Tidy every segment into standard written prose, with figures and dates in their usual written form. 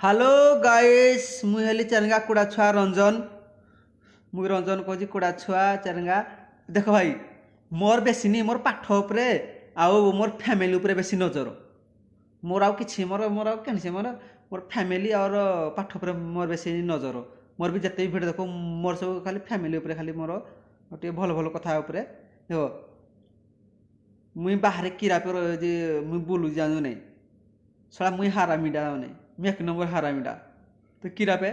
Hello guys मुई heli चेरंगा कुड़ा छुआ रंजन। मुई रंजन कहूँ कुड़ा छुआ चेरंगा। देख भाई मोर बेसी नहीं मोर पाठ उपरे आउ मोर फैमिली उपरे बेसी नजर। मोर आउ किछि मोर आउ केनसी मोर मोर फैमिली और पाठ उपरे मोर बेसी नजर। मोर भी जते भी भिडियो देखो मोर सब खाली फैमिली उपरे खाली मोर गोटे भल भल कथा उपरे देखो। मुई बाहरे किरा पर जे मुई बुलु जानु नहीं सला मुई हारामिडा नहीं मुई एक नंबर हारामिडा। तो किरा पे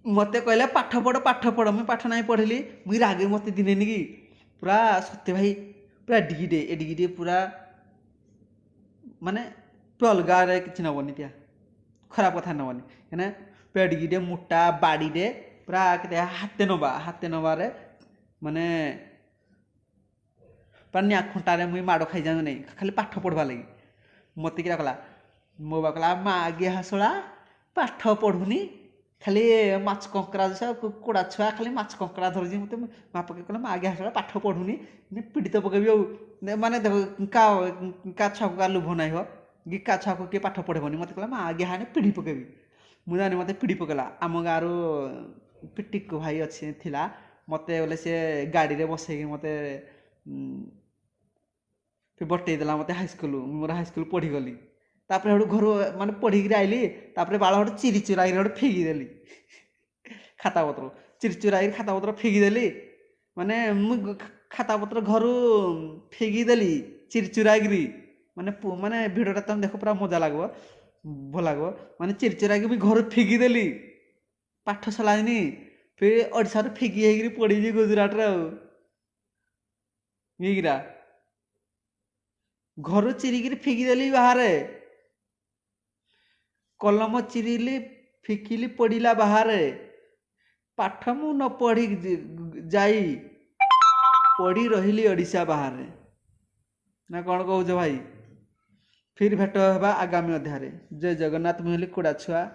मते कहले पाठ पढ़ मुई पाठ नहीं पढ़िली मुई रागे मते दिने निकी पूरा सत्य भाई पूरा एडिगिडे पूरा माने तू अलगा रे किछि नबनी त्या खराब कथा नबनी एने पेडिगिडे मोटा बाड़ीडे पूरा केते हाते नबा रे माने पानिया खुंटारे मुई माड़ खाई जानु नहीं खाली पाठ पढ़वा लगी। मते किरा कला मो बा कला मा आगे हसला पाठ पढ़ुनी खाली माछ कंकड़ा जैसा कुड़ा छुआ खाली माछ कंकड़ा धरजी मते मा पके कला मा आगे हसला पाठ पढ़ुनी ने पीड़ित पकेबी माने देखो का छुआ का लुभ नाही हो कि का छुआ को के पाठ पढ़बनी मते कला मा आगे हाने पीड़ी पकेबी मु जाने मते पीड़ी पकेला। आम गाँरु पिटिक भाई अच्छे थिला मते बोले से गाड़ी रे बसैकी मते बटई देला मते हाईस्कूल मोर हाईस्कूल पढ़ी गली तापर हेडू घर माने पढ़ी आइली तापर बाल हेडू चिरी चुराई हेडू फेंकी देली खाता पत्र चिरी चुराई खाता पत्र फेंकी देली माने मु खाता पत्र घर फेंकी देली चिरी चुराई माने माने भिडियोटा तुम देखो पूरा मजा लागबो भल लागबो माने चिरी चुराई भी घर फेंकी देली पाठ सलानी फिर ओडिशा रे फेंकी हेगिरी पड़ी गुजरात रे गिरा घर चिरिकी फेंकी देली बाहर कलम चिरिली फिकिली पड़िला बाहर पाठ मु न पढ़ी जाई पढ़ी रही ओडिशा बाहर ना कौन कौच भाई फिर भेट होगा आगामी अध्याय। जय जगन्नाथ मुहली कुड़ा छुआ।